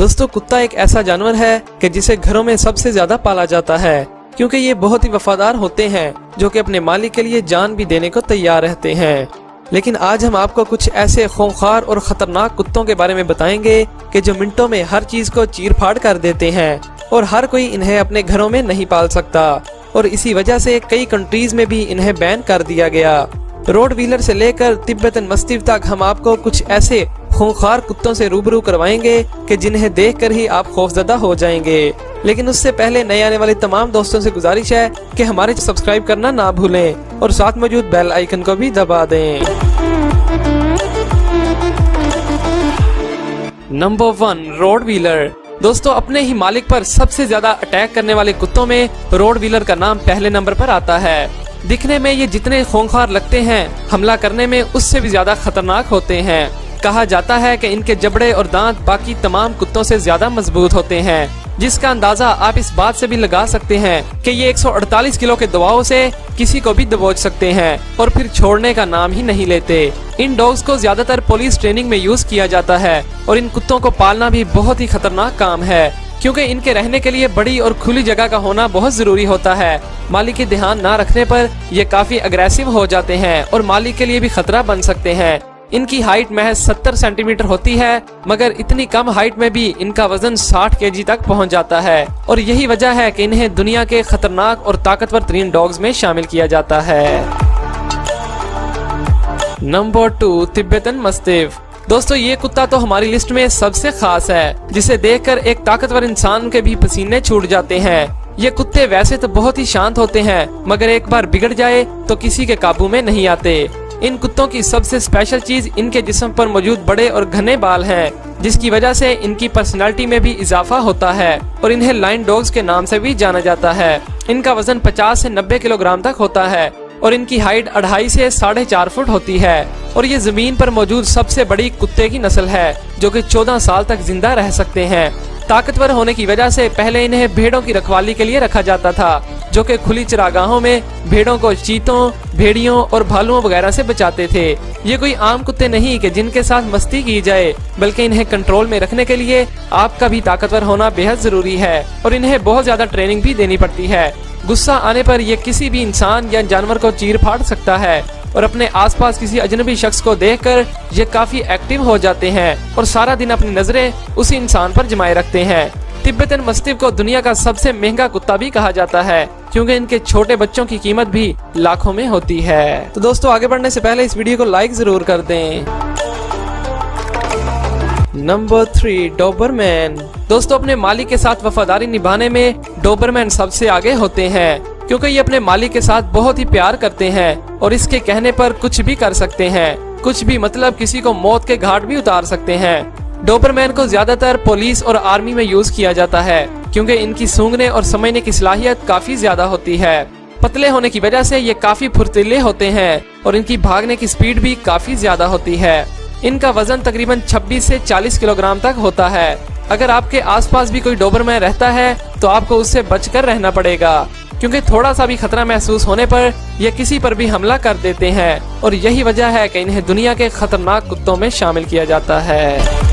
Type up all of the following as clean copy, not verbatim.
दोस्तों कुत्ता एक ऐसा जानवर है कि जिसे घरों में सबसे ज्यादा पाला जाता है, क्योंकि ये बहुत ही वफादार होते हैं जो कि अपने मालिक के लिए जान भी देने को तैयार रहते हैं। लेकिन आज हम आपको कुछ ऐसे खूंखार और खतरनाक कुत्तों के बारे में बताएंगे कि जो मिनटों में हर चीज को चीर फाड़ कर देते हैं और हर कोई इन्हें अपने घरों में नहीं पाल सकता, और इसी वजह से कई कंट्रीज में भी इन्हें बैन कर दिया गया। रोड व्हीलर से लेकर तिब्बतन मस्तिफ तक हम आपको कुछ ऐसे खूंखार कुत्तों से रूबरू करवाएंगे कि जिन्हें देखकर ही आप खौफजदा हो जाएंगे। लेकिन उससे पहले नए आने वाले तमाम दोस्तों से गुजारिश है कि हमारे सब्सक्राइब करना ना भूलें और साथ मौजूद बेल आइकन को भी दबा दें। Number 1, road wheeler. दोस्तों अपने ही मालिक पर सबसे ज्यादा अटैक करने वाले कुत्तों में रोड व्हीलर का नाम पहले नंबर पर आता है। दिखने में ये जितने खूंखार लगते हैं, हमला करने में उससे भी ज्यादा खतरनाक होते हैं। कहा जाता है कि इनके जबड़े और दांत बाकी तमाम कुत्तों से ज्यादा मजबूत होते हैं, जिसका अंदाजा आप इस बात से भी लगा सकते हैं कि ये 148 किलो के दबाव से किसी को भी दबोच सकते हैं और फिर छोड़ने का नाम ही नहीं लेते। इन डॉग्स को ज्यादातर पुलिस ट्रेनिंग में यूज किया जाता है और इन कुत्तों को पालना भी बहुत ही खतरनाक काम है, क्योंकि इनके रहने के लिए बड़ी और खुली जगह का होना बहुत जरूरी होता है। मालिक की ध्यान न रखने पर ये काफी अग्रेसिव हो जाते हैं और मालिक के लिए भी खतरा बन सकते हैं। इनकी हाइट महज 70 सेंटीमीटर होती है, मगर इतनी कम हाइट में भी इनका वजन 60 केजी तक पहुंच जाता है, और यही वजह है कि इन्हें दुनिया के खतरनाक और ताकतवर तरीन डॉग्स में शामिल किया जाता है। Number 2, Tibetan mastiff. दोस्तों ये कुत्ता तो हमारी लिस्ट में सबसे खास है, जिसे देखकर एक ताकतवर इंसान के भी पसीने छूट जाते हैं। ये कुत्ते वैसे तो बहुत ही शांत होते हैं, मगर एक बार बिगड़ जाए तो किसी के काबू में नहीं आते। इन कुत्तों की सबसे स्पेशल चीज इनके जिस्म पर मौजूद बड़े और घने बाल हैं, जिसकी वजह से इनकी पर्सनालिटी में भी इजाफा होता है और इन्हें लाइन डॉग्स के नाम से भी जाना जाता है। इनका वजन 50 से 90 किलोग्राम तक होता है और इनकी हाइट 2.5 से 4.5 फुट होती है, और ये जमीन पर मौजूद सबसे बड़ी कुत्ते की नस्ल है जो कि 14 साल तक जिंदा रह सकते हैं। ताकतवर होने की वजह से पहले इन्हें भेड़ों की रखवाली के लिए रखा जाता था, जो कि खुली चरागाहों में भेड़ों को चीतों, भेड़ियों और भालुओं वगैरह से बचाते थे। ये कोई आम कुत्ते नहीं कि जिनके साथ मस्ती की जाए, बल्कि इन्हें कंट्रोल में रखने के लिए आपका भी ताकतवर होना बेहद जरूरी है और इन्हें बहुत ज्यादा ट्रेनिंग भी देनी पड़ती है। गुस्सा आने पर यह किसी भी इंसान या जानवर को चीर फाड़ सकता है और अपने आसपास किसी अजनबी शख्स को देखकर ये काफी एक्टिव हो जाते हैं और सारा दिन अपनी नजरें उसी इंसान पर जमाए रखते हैं। तिब्बतन मस्तिफ को दुनिया का सबसे महंगा कुत्ता भी कहा जाता है, क्योंकि इनके छोटे बच्चों की कीमत भी लाखों में होती है। तो दोस्तों आगे बढ़ने से पहले इस वीडियो को लाइक जरूर कर दें। Number 3, Dobermann. दोस्तों अपने मालिक के साथ वफादारी निभाने में डोबरमैन सबसे आगे होते हैं, क्योंकि ये अपने मालिक के साथ बहुत ही प्यार करते हैं और इसके कहने पर कुछ भी कर सकते हैं। कुछ भी मतलब किसी को मौत के घाट भी उतार सकते हैं। डोबरमैन को ज्यादातर पुलिस और आर्मी में यूज किया जाता है, क्योंकि इनकी सूंघने और समझने की सलाहियत काफी ज्यादा होती है। पतले होने की वजह से ये काफी फुर्तीले होते हैं और इनकी भागने की स्पीड भी काफी ज्यादा होती है। इनका वजन तकरीबन 26 से 40 किलोग्राम तक होता है। अगर आपके आसपास भी कोई डोबरमैन रहता है तो आपको उससे बचकर रहना पड़ेगा, क्योंकि थोड़ा सा भी खतरा महसूस होने पर ये किसी पर भी हमला कर देते हैं, और यही वजह है कि इन्हें दुनिया के खतरनाक कुत्तों में शामिल किया जाता है।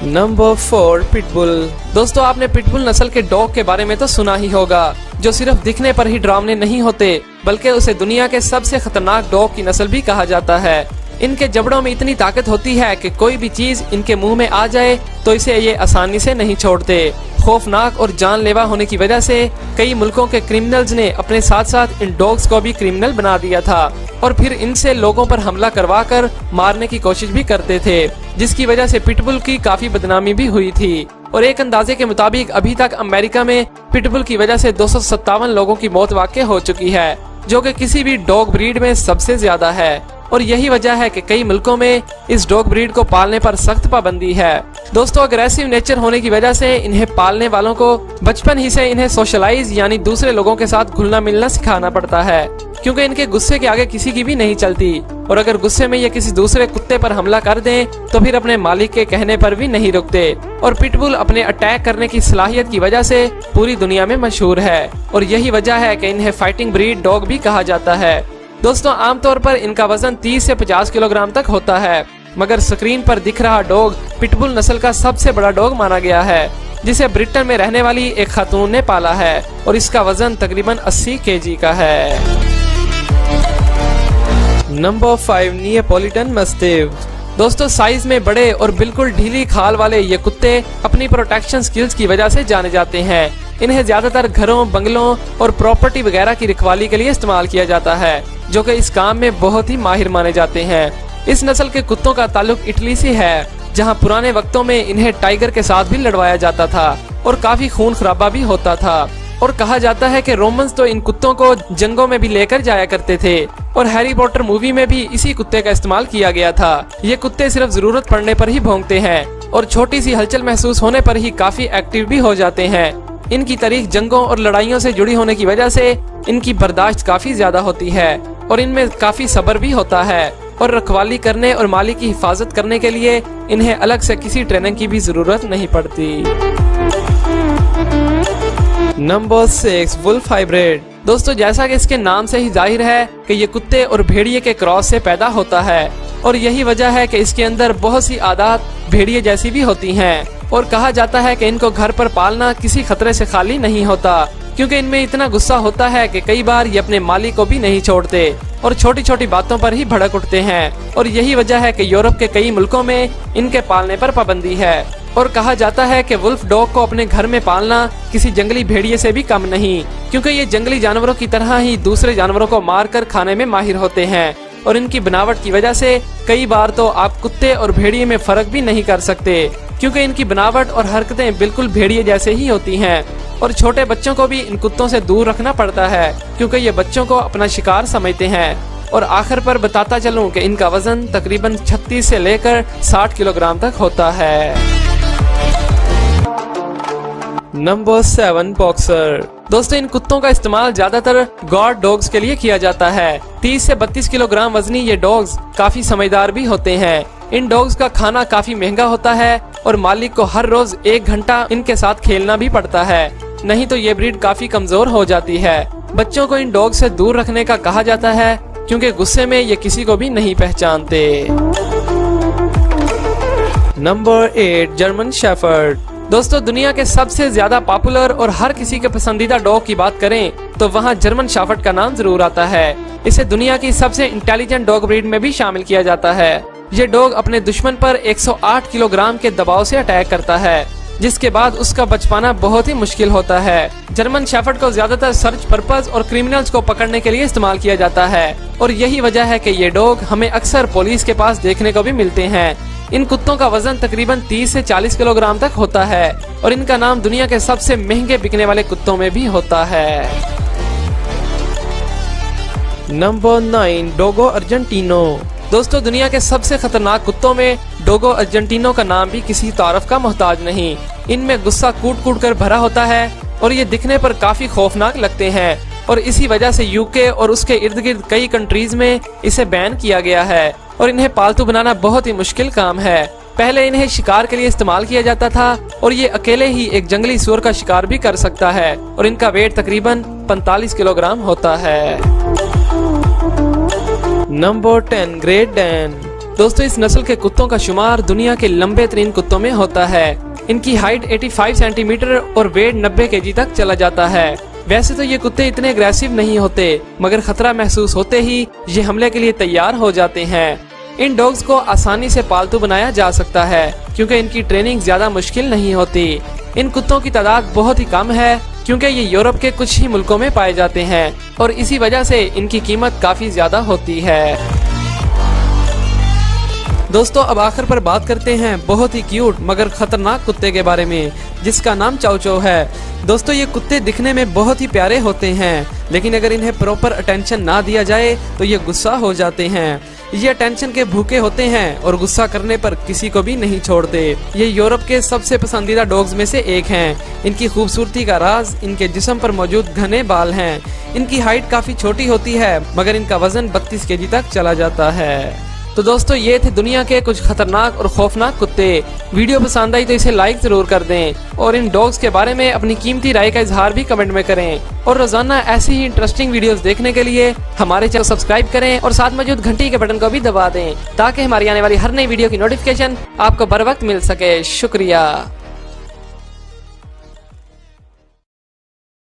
Number 4, pitbull. दोस्तों आपने पिटबुल नस्ल के डॉग के बारे में तो सुना ही होगा, जो सिर्फ दिखने पर ही डरावने नहीं होते, बल्कि उसे दुनिया के सबसे खतरनाक डॉग की नस्ल भी कहा जाता है। इनके जबड़ों में इतनी ताकत होती है कि कोई भी चीज इनके मुंह में आ जाए तो इसे ये आसानी से नहीं छोड़ते। खौफनाक और जानलेवा होने की वजह से कई मुल्कों के क्रिमिनल्स ने अपने साथ साथ इन डॉग्स को भी क्रिमिनल बना दिया था और फिर इनसे लोगों पर हमला करवा कर मारने की कोशिश भी करते थे, जिसकी वजह से पिटबुल की काफी बदनामी भी हुई थी। और एक अंदाजे के मुताबिक अभी तक अमेरिका में पिटबुल की वजह से 257 लोगों की मौत वाक़ई हो चुकी है, जो कि किसी भी डॉग ब्रीड में सबसे ज्यादा है, और यही वजह है कि कई मुल्कों में इस डॉग ब्रीड को पालने पर सख्त पाबंदी है। दोस्तों अग्रेसिव नेचर होने की वजह से इन्हें पालने वालों को बचपन ही से इन्हें सोशलाइज यानी दूसरे लोगों के साथ घुलना मिलना सिखाना पड़ता है, क्योंकि इनके गुस्से के आगे किसी की भी नहीं चलती, और अगर गुस्से में ये किसी दूसरे कुत्ते पर हमला कर दें तो फिर अपने मालिक के कहने पर भी नहीं रुकते। और पिटबुल अपने अटैक करने की सलाहियत की वजह से पूरी दुनिया में मशहूर है, और यही वजह है कि इन्हें फाइटिंग ब्रीड डॉग भी कहा जाता है। दोस्तों आमतौर पर इनका वजन 30 से 50 किलोग्राम तक होता है, मगर स्क्रीन पर दिख रहा डॉग पिटबुल नस्ल का सबसे बड़ा डॉग माना गया है, जिसे ब्रिटेन में रहने वाली एक खातून ने पाला है और इसका वजन तकरीबन 80 केजी का है। Number 5 Neapolitan mastiff. दोस्तों साइज में बड़े और बिल्कुल ढीली खाल वाले ये कुत्ते अपनी प्रोटेक्शन स्किल्स की वजह से जाने जाते हैं। इन्हें ज्यादातर घरों, बंगलों और प्रॉपर्टी वगैरह की रखवाली के लिए इस्तेमाल किया जाता है, जो कि इस काम में बहुत ही माहिर माने जाते हैं। इस नस्ल के कुत्तों का ताल्लुक इटली से है, जहां पुराने वक्तों में इन्हें टाइगर के साथ भी लड़वाया जाता था और काफी खून खराबा भी होता था। और कहा जाता है कि रोमन्स तो इन कुत्तों को जंगों में भी लेकर जाया करते थे और हैरी पॉटर मूवी में भी इसी कुत्ते का इस्तेमाल किया गया था। ये कुत्ते सिर्फ जरूरत पड़ने पर ही भौंकते हैं और छोटी सी हलचल महसूस होने पर ही काफी एक्टिव भी हो जाते हैं। इनकी तारीख जंगों और लड़ाइयों से जुड़ी होने की वजह से इनकी बर्दाश्त काफी ज्यादा होती है और इनमें काफी सब्र भी होता है और रखवाली करने और मालिक की हिफाजत करने के लिए इन्हें अलग से किसी ट्रेनिंग की भी जरूरत नहीं पड़ती। Number 6 wolf hybrid. दोस्तों जैसा कि इसके नाम से ही जाहिर है कि ये कुत्ते और भेड़िए के क्रॉस से पैदा होता है और यही वजह है कि इसके अंदर बहुत सी आदत भेड़िए जैसी भी होती हैं और कहा जाता है कि इनको घर पर पालना किसी खतरे से खाली नहीं होता, क्योंकि इनमें इतना गुस्सा होता है कि कई बार ये अपने मालिक को भी नहीं छोड़ते और छोटी छोटी बातों पर ही भड़क उठते हैं। और यही वजह है कि यूरोप के कई मुल्कों में इनके पालने पर पाबंदी है और कहा जाता है कि वुल्फ डॉग को अपने घर में पालना किसी जंगली भेड़िए से भी कम नहीं, क्योंकि ये जंगली जानवरों की तरह ही दूसरे जानवरों को मारकर खाने में माहिर होते हैं और इनकी बनावट की वजह से कई बार तो आप कुत्ते और भेड़िए में फर्क भी नहीं कर सकते, क्योंकि इनकी बनावट और हरकतें बिल्कुल भेड़िए जैसे ही होती हैं। और छोटे बच्चों को भी इन कुत्तों से दूर रखना पड़ता है, क्योंकि ये बच्चों को अपना शिकार समझते हैं। और आखिर पर बताता चलूं कि इनका वजन तकरीबन 36 से लेकर 60 किलोग्राम तक होता है। Number 7 boxer. दोस्तों इन कुत्तों का इस्तेमाल ज्यादातर गार्ड डॉग्स के लिए किया जाता है। 30 से 32 किलोग्राम वजनी ये डॉग्स काफी समझदार भी होते हैं। इन डॉग्स का खाना काफी महंगा होता है और मालिक को हर रोज 1 घंटा इनके साथ खेलना भी पड़ता है, नहीं तो ये ब्रीड काफी कमजोर हो जाती है। बच्चों को इन डॉग से दूर रखने का कहा जाता है, क्योंकि गुस्से में ये किसी को भी नहीं पहचानते। Number 8 German shepherd. दोस्तों दुनिया के सबसे ज्यादा पॉपुलर और हर किसी के पसंदीदा डॉग की बात करें तो वहाँ जर्मन शेफर्ड का नाम जरूर आता है। इसे दुनिया की सबसे इंटेलिजेंट डॉग ब्रीड में भी शामिल किया जाता है। ये डॉग अपने दुश्मन पर 108 किलोग्राम के दबाव से अटैक करता है, जिसके बाद उसका बच पाना बहुत ही मुश्किल होता है। जर्मन शेफर्ड को ज्यादातर सर्च पर्पस और क्रिमिनल्स को पकड़ने के लिए इस्तेमाल किया जाता है और यही वजह है कि ये डॉग हमें अक्सर पुलिस के पास देखने को भी मिलते हैं। इन कुत्तों का वजन तकरीबन 30 से 40 किलोग्राम तक होता है और इनका नाम दुनिया के सबसे महंगे बिकने वाले कुत्तों में भी होता है। Number 9 Dogo Argentino. दोस्तों दुनिया के सबसे खतरनाक कुत्तों में डोगो अर्जेंटिनो का नाम भी किसी तारफ का मोहताज नहीं। इनमें गुस्सा कूट कूट कर भरा होता है और ये दिखने पर काफी खौफनाक लगते हैं और इसी वजह से यूके और उसके इर्द गिर्द कई कंट्रीज में इसे बैन किया गया है और इन्हें पालतू बनाना बहुत ही मुश्किल काम है। पहले इन्हें शिकार के लिए इस्तेमाल किया जाता था और ये अकेले ही एक जंगली सूअर का शिकार भी कर सकता है और इनका वेट तकरीबन 45 किलोग्राम होता है। Number 10 great Dan. दोस्तों इस नस्ल के कुत्तों का शुमार दुनिया के लंबे तरीन कुत्तों में होता है। इनकी हाइट 85 सेंटीमीटर और वेट 90 केजी तक चला जाता है। वैसे तो ये कुत्ते इतने अग्रेसिव नहीं होते, मगर खतरा महसूस होते ही ये हमले के लिए तैयार हो जाते हैं। इन डॉग्स को आसानी से पालतू बनाया जा सकता है, क्योंकि इनकी ट्रेनिंग ज्यादा मुश्किल नहीं होती। इन कुत्तों की तादाद बहुत ही कम है, क्योंकि ये यूरोप के कुछ ही मुल्कों में पाए जाते हैं और इसी वजह से इनकी कीमत काफी ज्यादा होती है। दोस्तों अब आखिर पर बात करते हैं बहुत ही क्यूट मगर खतरनाक कुत्ते के बारे में, जिसका नाम चाउ चाउ है। दोस्तों ये कुत्ते दिखने में बहुत ही प्यारे होते हैं, लेकिन अगर इन्हें प्रॉपर अटेंशन ना दिया जाए तो ये गुस्सा हो जाते हैं। ये अटेंशन के भूखे होते हैं और गुस्सा करने पर किसी को भी नहीं छोड़ते। ये यूरोप के सबसे पसंदीदा डॉग्स में से एक हैं। इनकी खूबसूरती का राज इनके जिस्म पर मौजूद घने बाल हैं। इनकी हाइट काफी छोटी होती है, मगर इनका वजन 32 केजी तक चला जाता है। तो दोस्तों ये थे दुनिया के कुछ खतरनाक और खौफनाक कुत्ते। वीडियो पसंद आई तो इसे लाइक जरूर कर दें और इन डॉग्स के बारे में अपनी कीमती राय का इजहार भी कमेंट में करें। और रोजाना ऐसी ही इंटरेस्टिंग वीडियोस देखने के लिए हमारे चैनल सब्सक्राइब करें और साथ मौजूद घंटी के बटन को भी दबा दें ताकि हमारी आने वाली हर नई वीडियो की नोटिफिकेशन आपको बर वक्त मिल सके। शुक्रिया।